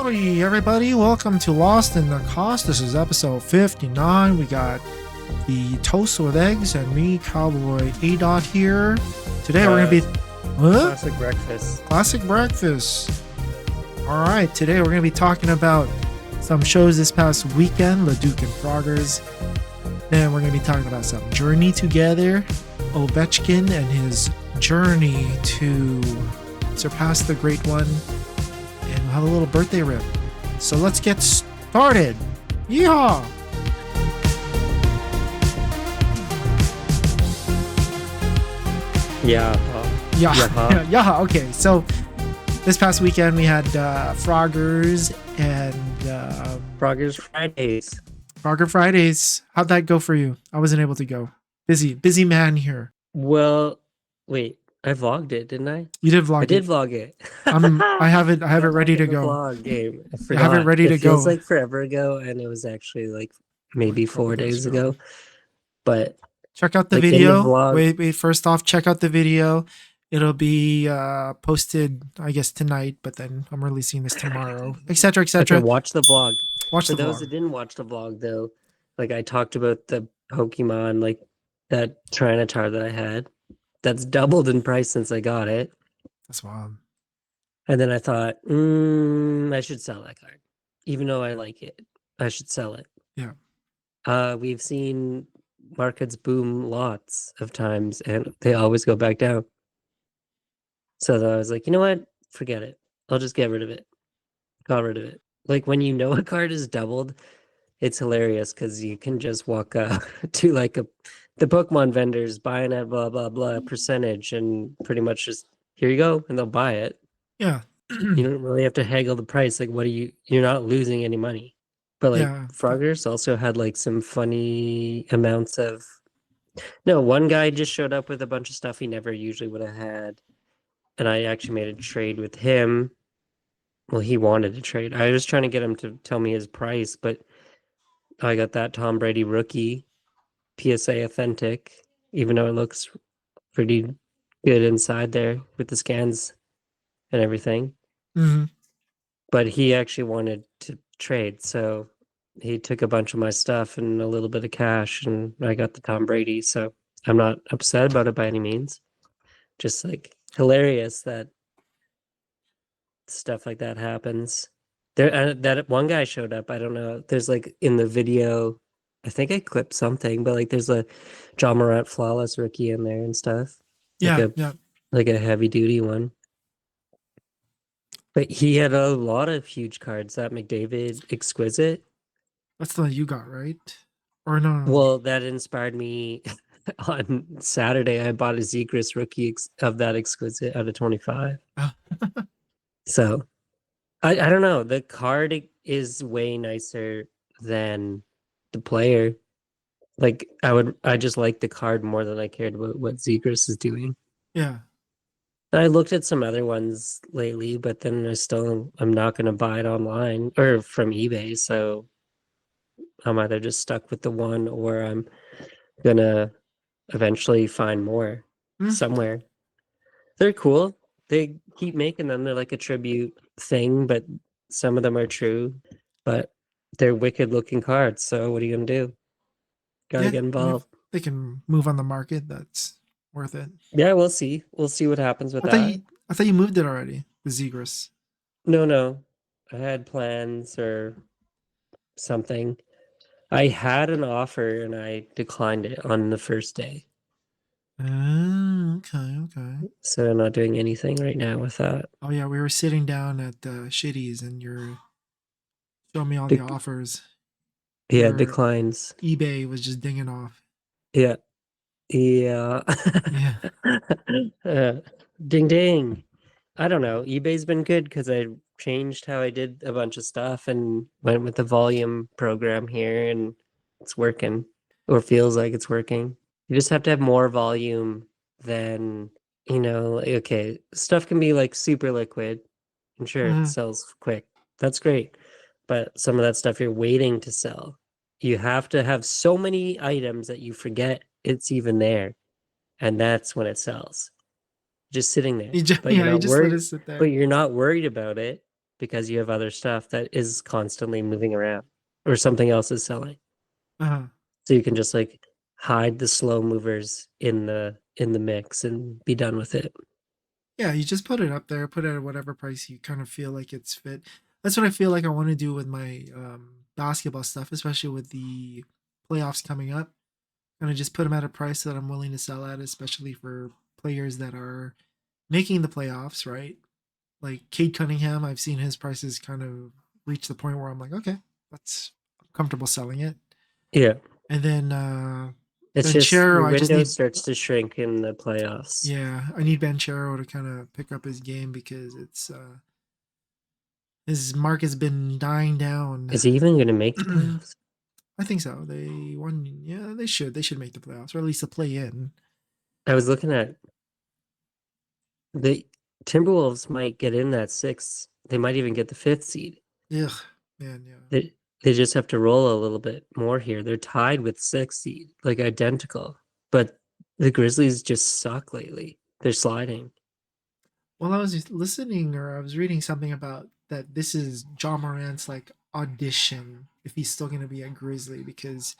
Howdy, everybody. Welcome to Lost in the Cost. This is episode 59. We got the toast with eggs and me, Cowboy Adot here. Today we're going to be... Huh? Classic breakfast. Classic breakfast. All right, today we're going to be talking about some shows this past weekend, Leduc and Froggers. Then we're going to be talking about some Journey Together, Ovechkin and his journey to surpass the Great One. And we'll have a little birthday rip. So let's get started. Yeehaw! Yeah. Yeah. Okay, so this past weekend we had Froggers and Froggers Fridays. Frogger Fridays. How'd that go for you? I wasn't able to go. Busy man here. Well, wait. I vlogged it, didn't I? You did vlog. I did vlog it. I have it ready to go. Vlog game. I have it ready to go. It feels like forever ago, and it was actually like maybe 4 days ago. But check out the video. Wait. First off, check out the video. It'll be posted, I guess, tonight. But then I'm releasing this tomorrow, etc., etc. Okay, watch the vlog. For those that didn't watch the vlog, though, like I talked about the Pokemon, like that Tyranitar that I had. That's doubled in price since I got it. That's wild. And then I thought, I should sell that card. Even though I like it, I should sell it. Yeah. We've seen markets boom lots of times, and they always go back down. So I was like, you know what? Forget it. I'll just get rid of it. Got rid of it. Like when you know a card is doubled, it's hilarious because you can just walk to like the Pokemon vendors buying at blah blah blah percentage and pretty much just here you go and they'll buy it. Yeah. You don't really have to haggle the price. Like you're not losing any money. But like Froggers also had like some funny amounts of one guy just showed up with a bunch of stuff he never usually would have had. And I actually made a trade with him. Well, he wanted to trade. I was trying to get him to tell me his price, but I got that Tom Brady rookie PSA authentic, even though it looks pretty good inside there with the scans and everything. Mm-hmm. But he actually wanted to trade, so he took a bunch of my stuff and a little bit of cash, and I got the Tom Brady. So I'm not upset about it by any means. Just like hilarious that stuff like that happens. There, that one guy showed up. I don't know. There's like in the video. I think I clipped something, but like there's a John Morant flawless rookie in there and stuff. Like a heavy duty one. But he had a lot of huge cards. That McDavid exquisite. That's the one you got, right? Or no? Well, that inspired me. On Saturday, I bought a Zegras rookie of that exquisite out of 25. So, I don't know. The card is way nicer than the player. Like I just like the card more than I cared about what Zegras is doing. Yeah. And I looked at some other ones lately, but then I'm not going to buy it online or from eBay. So I'm either just stuck with the one or I'm going to eventually find more somewhere. They're cool. They keep making them. They're like a tribute thing, but some of them are true. But they're wicked looking cards. So what are you going to do? Gotta get involved. They can move on the market. That's worth it. Yeah, we'll see. We'll see what happens with that. I thought you moved it already, the Zegras. No. I had plans or something. I had an offer and I declined it on the first day. Okay. So I'm not doing anything right now with that. Oh yeah, we were sitting down at the Shitties and you're showing me all the offers. Yeah, declines. eBay was just dinging off. Yeah. Ding ding. I don't know. eBay's been good because I changed how I did a bunch of stuff and went with the volume program here, and it's working, or feels like it's working. You just have to have more volume than, okay, stuff can be like super liquid and sure, it sells quick. That's great. But some of that stuff you're waiting to sell. You have to have so many items that you forget it's even there. And that's when it sells. Just sitting there. But you're not worried about it because you have other stuff that is constantly moving around or something else is selling. Uh-huh. So you can just like hide the slow movers in the mix and be done with it. Yeah, you just put it up there, put it at whatever price you kind of feel like it's fit. That's what I feel like I want to do with my basketball stuff, especially with the playoffs coming up. Kind of just put them at a price that I'm willing to sell at, especially for players that are making the playoffs, right? Like Cade Cunningham, I've seen his prices kind of reach the point where I'm like, okay, that's I'm comfortable selling it. Yeah. And then It's just Banchero, your I just window need, starts to shrink in the playoffs. yeah, I need Banchero to kind of pick up his game because it's his mark has been dying down. Is he even going to make the playoffs? I think so. They won. Yeah, they should. They should make the playoffs or at least the play in. I was looking at the Timberwolves might get in that six. They might even get the fifth seed. Ugh, man, yeah. They just have to roll a little bit more here. They're tied with six seed, like identical. But the Grizzlies just suck lately. They're sliding. Well, I was listening or I was reading something about that this is John Morant's like audition if he's still going to be a Grizzly because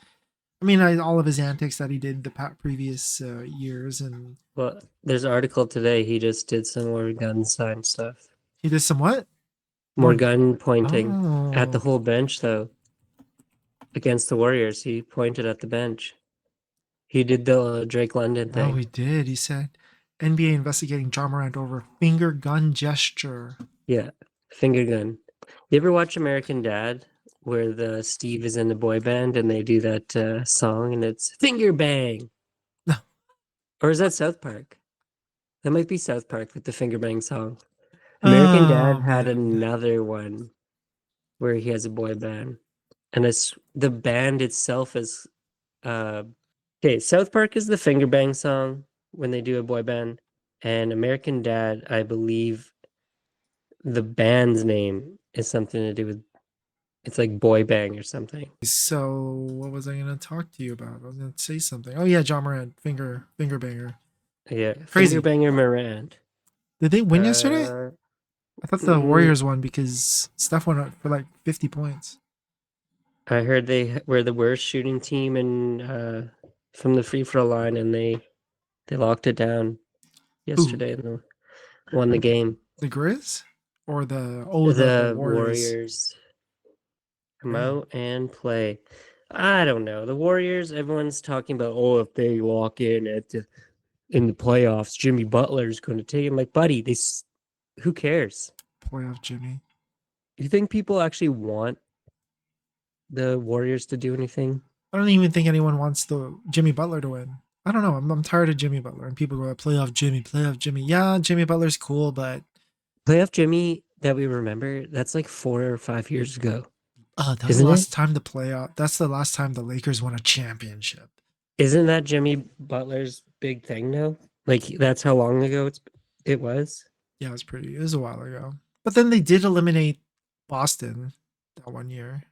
I mean all of his antics that he did the previous years and Well, there's an article today. He just did some more gun sign stuff. he did some what? More More. gun pointing at the Oh, whole bench, though. Against the Warriors, he pointed at the bench. He did the Drake London oh, thing. he did. He said NBA investigating John Morant over finger gun gesture. Yeah, finger gun. You ever watch American Dad, where the Steve is in the boy band and they do that song and it's finger bang? No. Or is that South Park? That might be South Park with the finger bang song. American Oh Dad had man. another one where he has a boy band, and it's the band itself is okay. South Park is the finger bang song when they do a boy band, and American Dad, I believe the band's name is something to do with it's like boy bang or something. So what was I gonna talk to you about? I was gonna say something. Oh yeah, John Morant, finger banger. Yeah, finger Crazy. banger Morant. Did they win yesterday? Uh, I thought the mm, Warriors won because Steph went up for like 50 points. I heard they were the worst shooting team in from the free throw line, and they locked it down Who? yesterday and won the game. The Grizz? Or the The Warriors. Warriors come Man. out and play. I don't know. The Warriors, everyone's talking about, oh, if they lock in in the playoffs, Jimmy Butler's going to take him. Like, buddy, who cares? Playoff Jimmy. You think people actually want the Warriors to do anything? I don't even think anyone wants the Jimmy Butler to win. I don't know. I'm tired of Jimmy Butler. And people go, playoff Jimmy, playoff Jimmy. Yeah, Jimmy Butler's cool, but Playoff Jimmy that we remember, that's like 4 or 5 years ago, that was the isn't it? last time the playoff. That's the last time the Lakers won a championship. Isn't that Jimmy Butler's big thing now? Like that's how long ago it was? Yeah, it was a while ago. But then they did eliminate Boston that one year.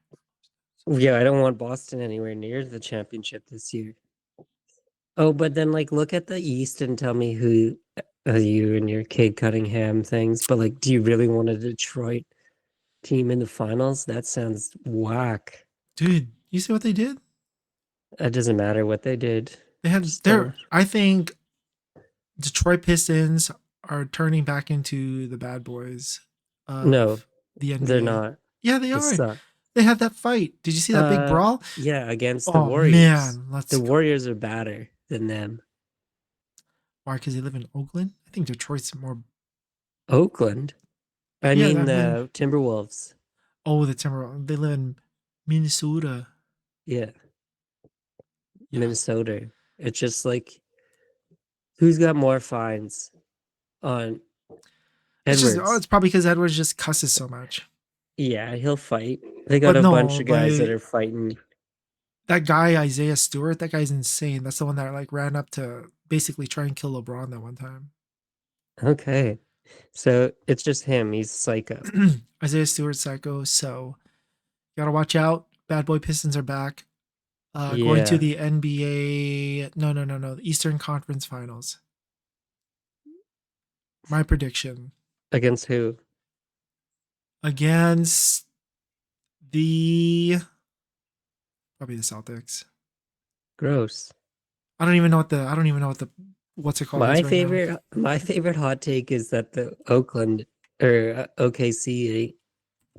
Yeah, I don't want Boston anywhere near the championship this year. Oh, but then like look at the East and tell me who you and your Cade Cunningham things. But like, do you really want a Detroit team in the finals? That sounds whack. Dude, you see what they did? It doesn't matter what they did. They had Just their I think Detroit Pistons are turning back into the bad boys no, of the they're NBA. not. Yeah, they They are. suck. They had that fight. Did you see that big brawl? Yeah, against the Oh Warriors. man, let's The go. Warriors are better than them. Why? Because they live in Oakland. I think Detroit's more. Oakland. I Yeah, mean that live. the Timberwolves. Oh, the Timberwolves. They live in Minnesota. Yeah, Yeah, Minnesota. It's just like who's got more fines on it's Edwards? probably because Edwards just cusses so much. Yeah, he'll fight. They got But a no, bunch of guys that like are fighting. that guy Isaiah Stewart, that guy's insane. That's the one that like ran up to basically try and kill LeBron that one time. Okay. So it's just him. He's psycho. Isaiah Stewart psycho. So you gotta watch out. Bad Boy Pistons are back. Going to Yeah. the NBA. No. The Eastern Conference Finals. My prediction. Against who? against the probably the Celtics. Gross. I don't even know what the what's it called is right now. My favorite hot take is that the Oakland or OKC ain't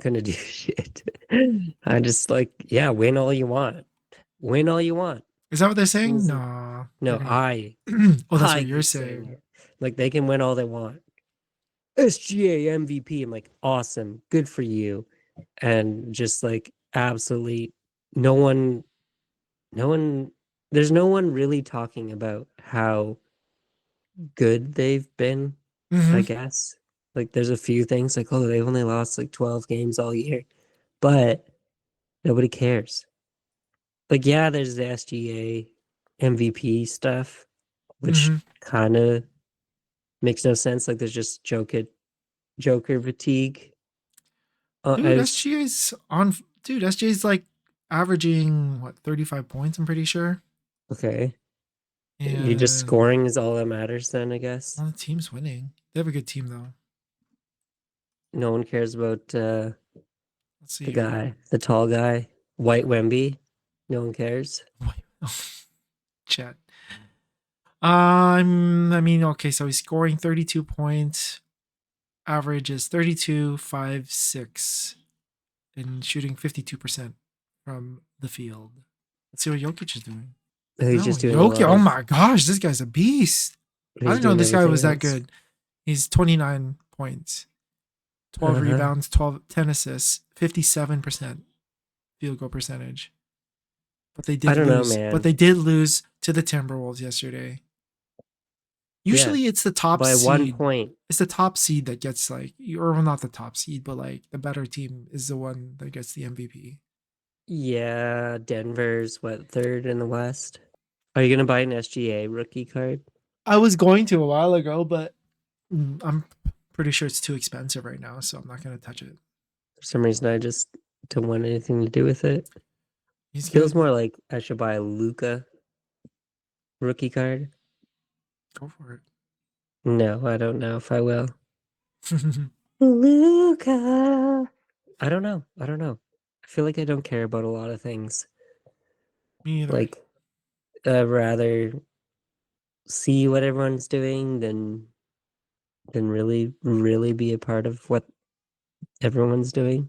gonna do shit. I just like, yeah, win all you want. Win all you want. Is that what they're saying? Easy. No, they're No, gonna. Oh, that's what I you're keep saying saying. it. Like they can win all they want. SGA MVP. I'm like, awesome, good for you. And just like absolutely no one, no one, there's no one really talking about how good they've been, I Hmm. guess. Like there's a few things like, oh, they've only lost like 12 games all year, but nobody cares. Like, yeah, there's the SGA MVP stuff, which Hmm. kind of makes no sense. Like there's just Joker fatigue. Dude, As SGA's on. Dude, SGA's like averaging what 35 points. I'm pretty sure, okay. You just and scoring is all that matters then, I guess. well, the team's winning. They have a good team though. No one cares about Let's see the here. guy, the tall guy, White Wemby. No one cares. Wait, chat. I mean, okay, so he's scoring 32 points. Average is 32, 5, 6, and shooting 52% from the field. Let's see what Jokic is doing. He's No, just doing a Jokic. lot Oh of my gosh, this guy's a beast. I he's didn't know doing this guy everything was that else. good. He's 29 points, 12 Uh-huh. rebounds, 10 assists, 57% field goal percentage. But they I did don't know, lose. But man. they did lose to the Timberwolves yesterday. Yeah, Usually it's the top by one seed. point. It's the top seed that gets like, or well, not the top seed, but like the better team is the one that gets the MVP. Yeah, Denver's what, third in the West? Are you gonna buy an SGA rookie card? I was going to a while ago, but I'm pretty sure it's too expensive right now, so I'm not going to touch it. For some reason, I just don't want anything to do with it. He's Feels good. more like I should buy a Luca rookie card. Go for No, I don't know if I will. it. Luca. I don't know. I don't know. I feel like I don't care about a lot of things. Me either. Like I'd rather see what everyone's doing than really be a part of what everyone's doing.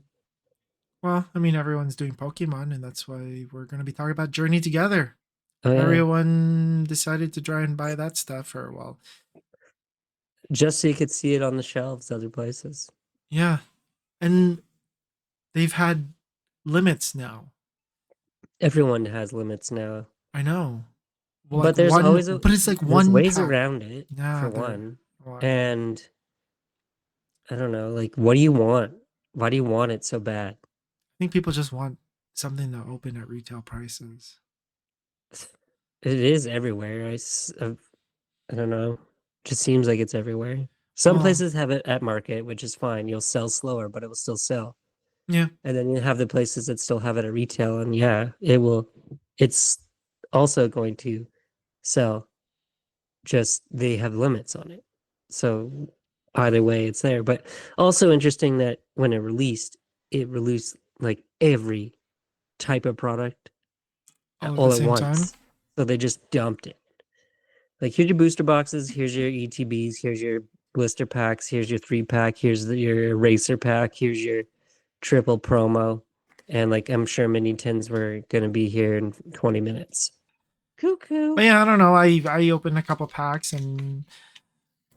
Well, I mean, everyone's doing Pokemon, and that's why we're going to be talking about Journey together. Oh yeah. Everyone decided to try and buy that stuff for, well, Just so you could see it on the shelves other places. yeah. And they've had limits now. Everyone has limits now. I know. Well, like But there's one, always but it's like there's one ways pack. around it, Yeah, for there. one. Well, I mean, And I don't know, like what do you want? Why do you want it so bad? I think people just want something to open at retail prices. It is everywhere. I don't know. Just seems like it's everywhere. Some Well, places have it at market, which is fine. You'll sell slower, but it will still sell. yeah. And then you have the places that still have it at retail, and yeah, it will. It's also going to sell. Just they have limits on it. So either way, it's there. But also interesting that when it released like every type of product All at the all at same time. once. So they just dumped it. Like here's your booster boxes, here's your ETBs, here's your blister packs, here's your 3-pack, your eraser pack, here's your triple promo. And like I'm sure mini tins were gonna be here in 20 minutes. Cuckoo. But yeah, I don't know. I opened a couple packs, and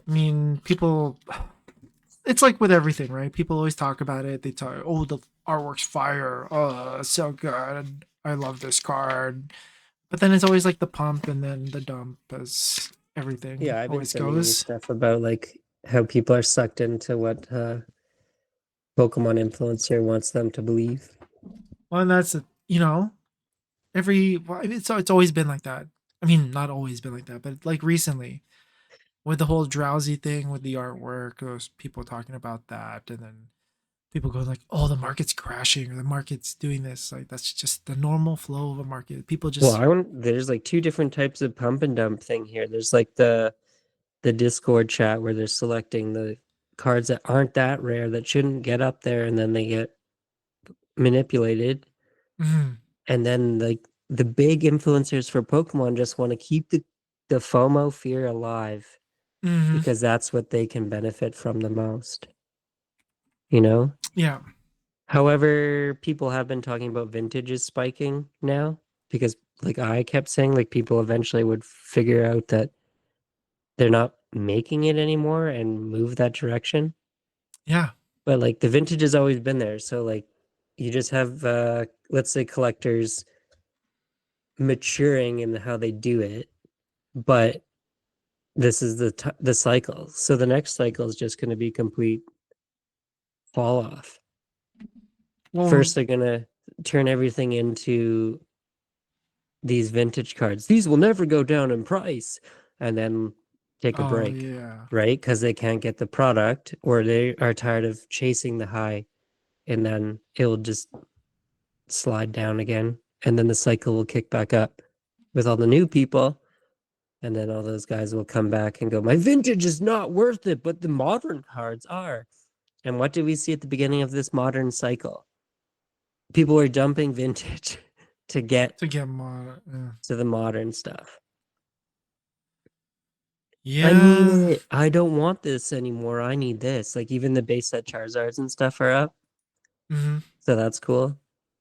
I mean, people. It's like with everything, right? People always talk about it. They talk, oh, the artwork's fire. Oh, so good. I love this card. But then it's always like the pump and then the dump, as everything Yeah, I've been always sending you goes. stuff about like how people are sucked into what Pokemon influencer wants them to believe. Well, and that's well, it's always been like that. I mean, not always been like that, but like recently with the whole drowsy thing with the artwork, those people talking about that, and then people go like, "Oh, the market's crashing or the market's doing this." Like that's just the normal flow of a market. People Well, just there's like two different types of pump and dump thing here. There's like the Discord chat where they're selecting the cards that aren't that rare that shouldn't get up there, and then they get manipulated. Mhm. And then like the big influencers for Pokemon just want to keep the FOMO fear alive Mhm. because that's what they can benefit from the most, you know? Yeah. However, people have been talking about vintages spiking now because like I kept saying like people eventually would figure out that they're not making it anymore and move that direction. Yeah. But like the vintage has always been there. So like you just have let's say collectors maturing in how they do it, but this is the cycle. So the next cycle is just going to be complete fall off. Well, First, they're going to turn everything into these vintage cards. These will never go down in price, and then take a oh break, yeah. right? Because they can't get the product, or they are tired of chasing the high, and then it'll just slide down again, and then the cycle will kick back up with all the new people. And then all those guys will come back and go, my vintage is not worth it, but the modern cards are. And what did we see at the beginning of this modern cycle? People were dumping vintage to get To get more. Yeah. to the modern stuff. I need Yeah. it. I don't want this anymore. I need this. Like even the base set Charizards and stuff are up. Mhm. So that's cool.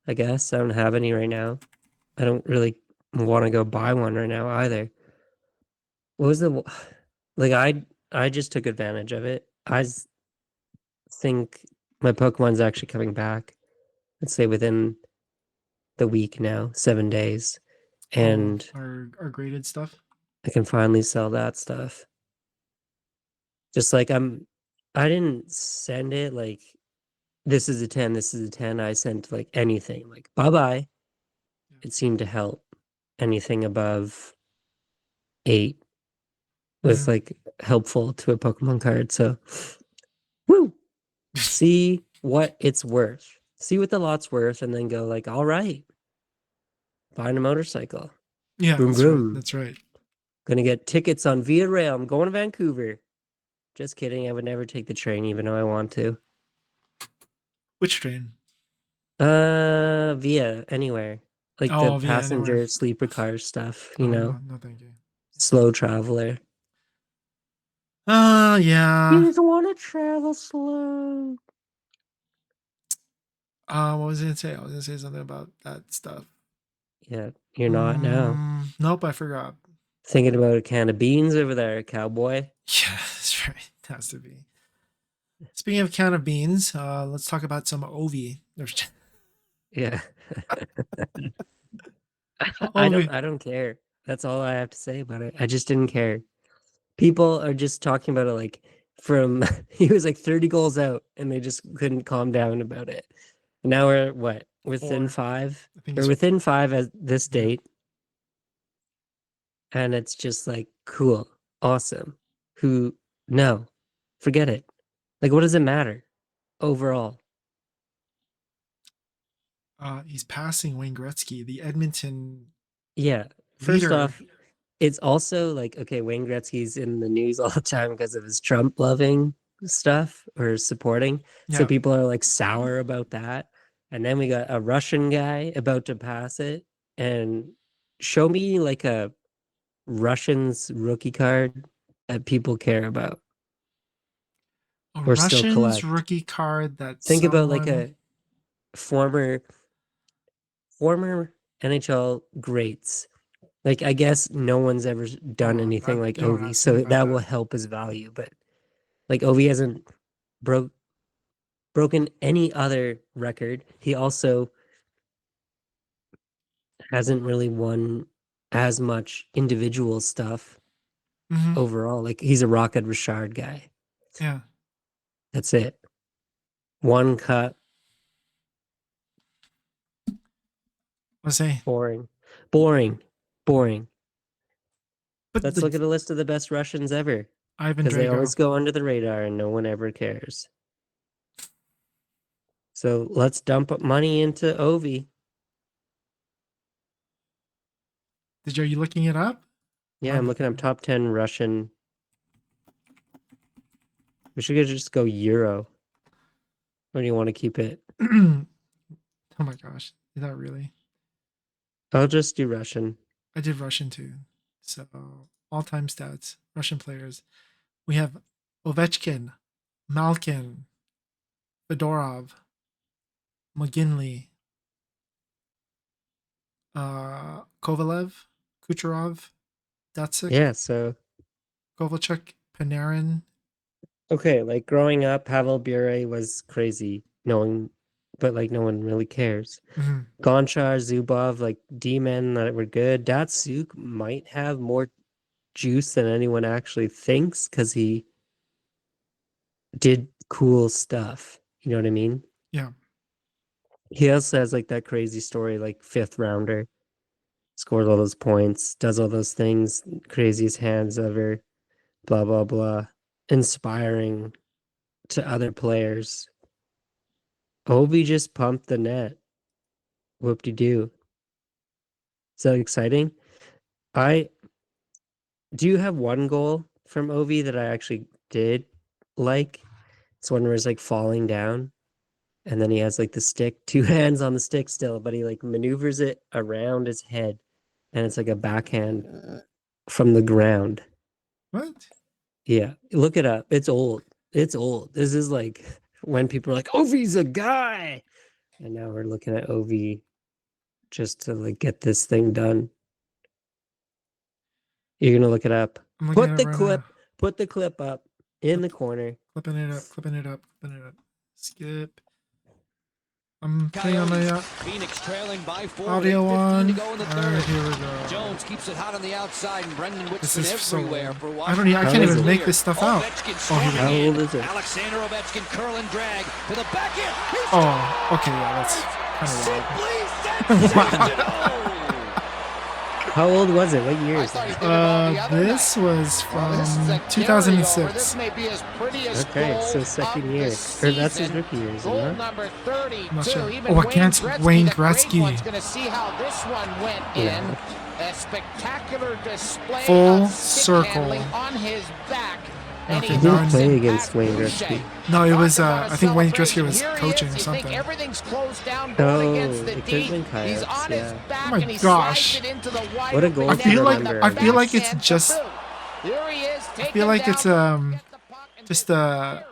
I guess I don't have any right now. I don't really want to go buy one right now either. What was the like I just took advantage of it. Think my Pokemon's actually coming back. Let's say within the week now, 7 days. Oh, And our graded stuff. I can finally sell that stuff. Just like I didn't send it like this is a 10, this is a 10. I sent like anything, like bye-bye. Yeah. It seemed to help. Anything above 8 was Mhm. like helpful to a Pokemon card. So woo! See what it's worth. See what the lot's worth, and then go like, all right, buying a motorcycle. Yeah, Broom that's right. broom. That's right. Gonna get tickets on Via Rail. I'm going to Vancouver. Just kidding. I would never take the train, even though I want to. Which train? Via anywhere. Like the Oh, yeah, anywhere. passenger sleeper car stuff, Oh no, no, thank you. slow traveler. Yeah. You just want to travel slow. What was I gonna say? I was gonna say something about that stuff. Yeah, you're not now. Nope, I forgot. Thinking about a can of beans over there, cowboy. Yeah, that's right. It has to be. Speaking of can of beans, let's talk about some Ovi. There's Yeah. I don't Ovi. I don't care. That's all I have to say about it. I just didn't care. People are just talking about it like from he was like 30 goals out and they just couldn't calm down about it. Now we're what? Within 4. five? I think Or it's within 5 at this yeah. date. And it's just like cool, awesome. Who no, forget it. Like what does it matter overall? He's passing Wayne Gretzky, the Edmonton Yeah. First leader. off, it's also like, okay, Wayne Gretzky's in the news all the time because of his Trump loving stuff or supporting. So Yeah. people are like sour about that. And then we got a Russian guy about to pass it. And show me like a Russian's rookie card that people care about A or still Russian's collect. rookie card that Think about like someone a former former NHL greats. Like I guess no one's ever done oh anything that like no, Ovi, asking so about that will that. help his value. But like Ovi hasn't broke broken any other record. He also hasn't really won as much individual stuff Hmm. overall. Like he's a Rocket Richard guy. Yeah. That's it. One cup, I say, boring, boring, boring. but Let's look the at a list of the best Russians ever Ivan because they Drago. always go under the radar and no one ever cares. So let's dump money into Ovi. Are you looking it up? Yeah, I'm I'm looking looking up it up. top 10 Russian. We should just go Euro. Or do you want to keep it? Oh my gosh. Is that really? I'll just do Russian. I did Russian too. So all-time stats, Russian players. We have Ovechkin, Malkin, Fedorov, McGinley, Kovalev, Kucherov, Datsuk, Yeah, so Kovalchuk, Panarin. okay, like growing up, Pavel Bure was crazy. But like no one really cares. Mhm. Gonchar, Zubov, like D-men that were good. Datsuk might have more juice than anyone actually thinks because he did cool stuff. You know what I mean? Yeah. He also has like that crazy story, like fifth rounder, scores all those points, does all those things, craziest hands ever, blah blah blah. Inspiring to other players. Ovi just pumped the net. Whoop de doo. Is that exciting? I do you have one goal from Ovi that I actually did like? It's one where it's like falling down and then he has like the stick, two hands on the stick still, but he like maneuvers it around his head and it's like a backhand from the ground. What? Yeah, look it up. It's old. It's old. This is like when people are like, Ovi's a guy. And now we're looking at Ovi just to like get this thing done. You're gonna look it up. I'm looking at it right now. Put the clip up in the corner. Clipping it up, clipping it up, clipping it up. Skip. I'm playing on my Phoenix trailing by 4, audio on. To go in the third. Alright, here we go. Jones keeps it hot on the outside, and Brendan This Whitson is everywhere so for I don't. I can't even make this stuff out. Oh, here How we go. old is it? Alexander Ovechkin curl and drag to the backhand. Oh, okay, yeah, that's kind of wild. Simply sensational. How old was it? What year is that? This was from 2006. Okay, so second year. Or that's his rookie year, isn't it? Number 32. I'm not sure. Oh, against Wayne Gretzky. Going to see how this one went in. A spectacular display Full of stick circle. handling on his back. Okay, He didn't play against Wayne Gretzky. No, it was. I think Wayne Gretzky was coaching or something. Everything's closed down Oh, going against the it could've D. been He's Coyotes, on his yeah. back Oh my and he gosh. slides it into the wide What a goal open to net. remember. I feel like it's Backhand just. to boot. Here he is, I feel like it's taken just I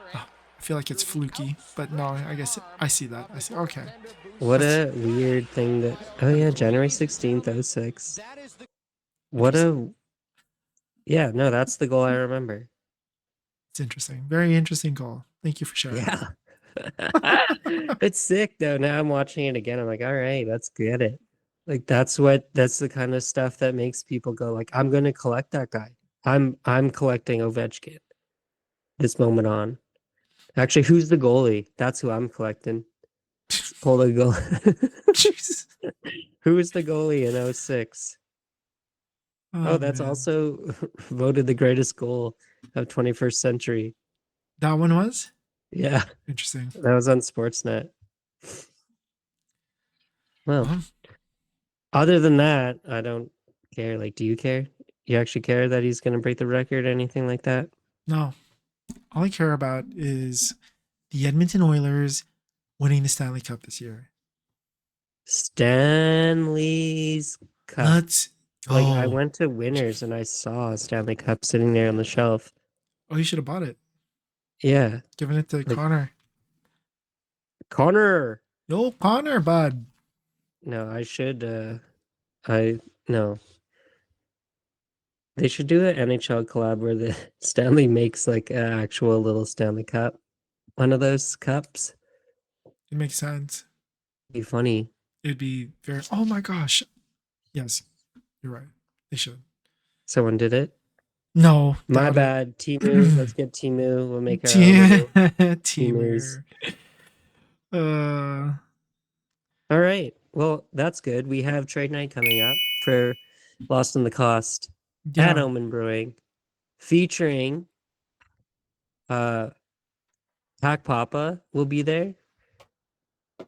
feel like it's fluky, but no, I guess I see that. I see. Okay. What a weird thing that. Oh yeah, January 16th, 06. What a. Yeah, no, that's the goal I remember. It's interesting. Very interesting goal. Thank you for sharing. Yeah. It's sick though. Now I'm watching it again. I'm like, all right, let's get it. Like that's the kind of stuff that makes people go like, I'm gonna collect that guy. I'm collecting Ovechkin this moment on. Actually, who's the goalie? That's who I'm collecting. Pull the goal. Jeez. Who's the goalie in 06? Oh, that's man. also voted the greatest goal of 21st century. That one was? Yeah. Interesting. That was on Sportsnet. Well, other than that, I don't care. Like, do you care? You actually care that he's going to break the record, anything like that? No. All I care about is the Edmonton Oilers winning the Stanley Cup this year. Stanley's Cup. Let's go. Like, I went to Winners and I saw a Stanley Cup sitting there on the shelf. Oh, you should have bought it. Yeah. Giving it to Connor. Connor! Yo, Connor, bud. No, I should, no. They should do an NHL collab where the Stanley makes like an actual little Stanley Cup. One of those cups. It makes sense. It'd be funny. It'd be very. Oh my gosh. Yes, you're right. They should. Someone did it? No. My bad. Timu. Let's get Timu. We'll make our own Timu. All right. Well, that's good. We have trade night coming up for Lost in the Cost at Omen Brewing, featuring PackPoppa will be there.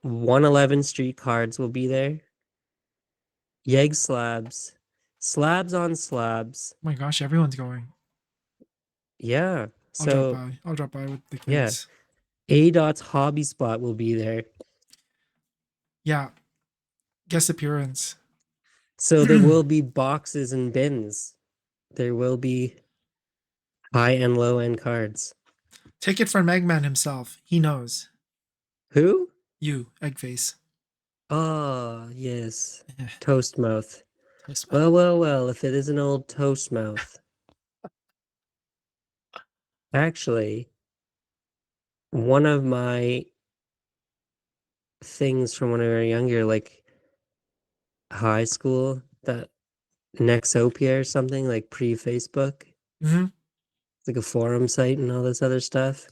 111 Street Cards will be there. Yegg Slabs. Slabs on Slabs. Oh my gosh, everyone's going. Yeah. So I'll drop by with the yeah. kids. Adot's hobby spot will be there. Yeah. Guest appearance. So there will be boxes and bins. There will be high and low end cards. Take it from Eggman himself. He knows. Who? You, Eggface. Oh, yes. Yeah. Toast mouth. Toast Well, well, well, if it is an old toast mouth. Actually, one of my things from when we were younger, like high school, that Nexopia or something, like pre-Facebook. Mm-hmm. It's like a forum site and all this other stuff.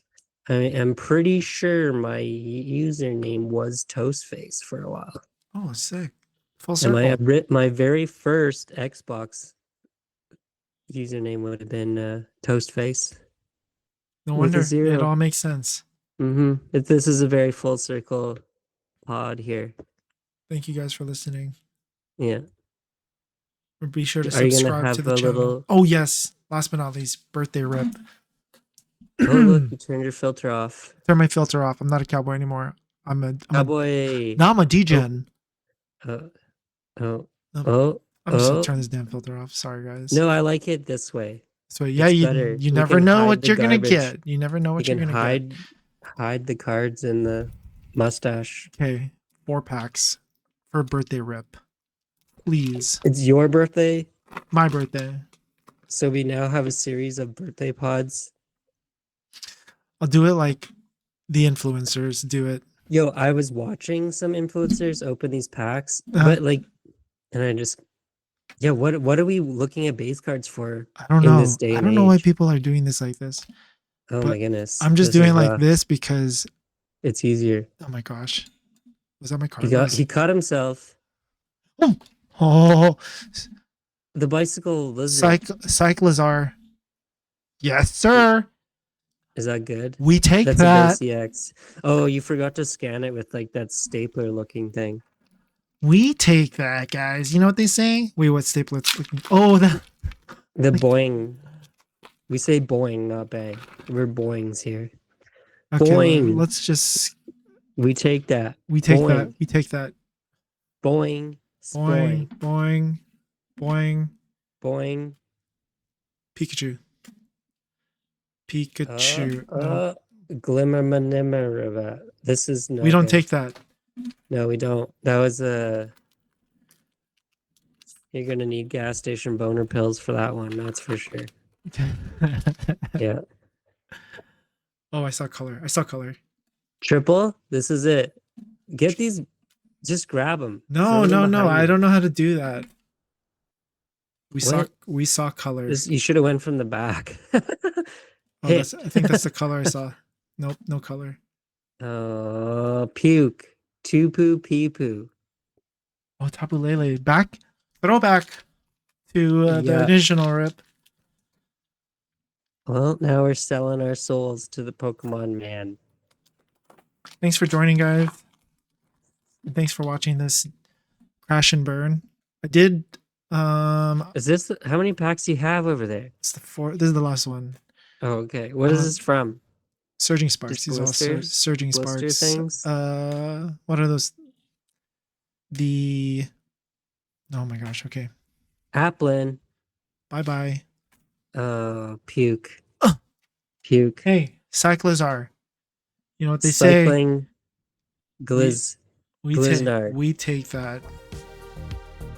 I am pretty sure my username was Toastface for a while. Oh, sick. Full And circle. my very first Xbox username would have been Toastface. No with a wonder. zero. It all makes sense. This is a very full circle pod here. Thank you guys for listening. Yeah. Be sure to Are you gonna subscribe have to the a channel. little- Oh, yes. Last but not least, birthday rip. Oh, look, you turned your filter off. Turn my filter off. I'm not a cowboy anymore. I'm a Cowboy. now I'm a degen. Oh. I'm just gonna Oh. turn this damn filter off. Sorry, guys. No, I like it this way. So yeah, It's you better. you We never can know hide what the you're gonna garbage. get. You never know You what you're can gonna get. hide the cards in the mustache. Okay, 4 packs for a birthday rip. Please. It's your birthday, My birthday. so we now have a series of birthday pods. I'll do it like the influencers do it. Yo, I was watching some influencers open these packs, Uh-huh. but like, and I just, yeah, what are we looking at base cards for? I don't in know. this day I and don't know why age? people are doing this like this. Oh But my goodness. I'm just This doing is like rough. this because It's easier. oh my gosh. Was that my card? He caught himself. Oh, The bicycle lizard. Cyclazar. Yes, sir. Is that good? We take That's that. a base EX. Oh, you forgot to scan it with like that stapler looking thing. We take that, guys. You know what they say? Wait, what staple it's looking? Oh, The boing. We say boing, not bang. We're boings here. okay. Boing. Let's just We take that. we take Boing. that. We take that. Boing. Boing, Spoing. boing, boing. Boing. Pikachu. Pikachu. No, Glimmer. This is not we don't good. take that. No, we don't. That was a. You're gonna need gas station boner pills for that one. That's for sure. Yeah. Oh, I saw color. I saw color. Triple. This is it. Get these. Just grab them. No. I don't know how to do that. What? We saw color. You should have went from the back. Oh, I think that's the color I saw. Nope, no color. Puke. Two poo pee poo. Oh, Tapu Lele. Back. Throwback to the Yeah. original rip. Well, now we're selling our souls to the Pokemon man. Thanks for joining, guys. And thanks for watching this crash and burn. I did. Is this how many packs do you have over there? It's the 4. This is the last one. Oh, okay. What is this from? Surging Sparks. Just These are all blisters? Surging Blister Sparks. things? What are those? Oh my gosh. Okay. Applin. Bye bye. Puke. Puke. Hey, Cyclazar. You know what they Cycling. Glizz. say? Gliznard. We take that.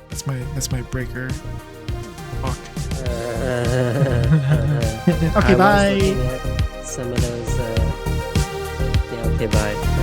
That's my breaker. Fuck. Okay, I was bye. looking at some of those. Yeah. Okay. Bye.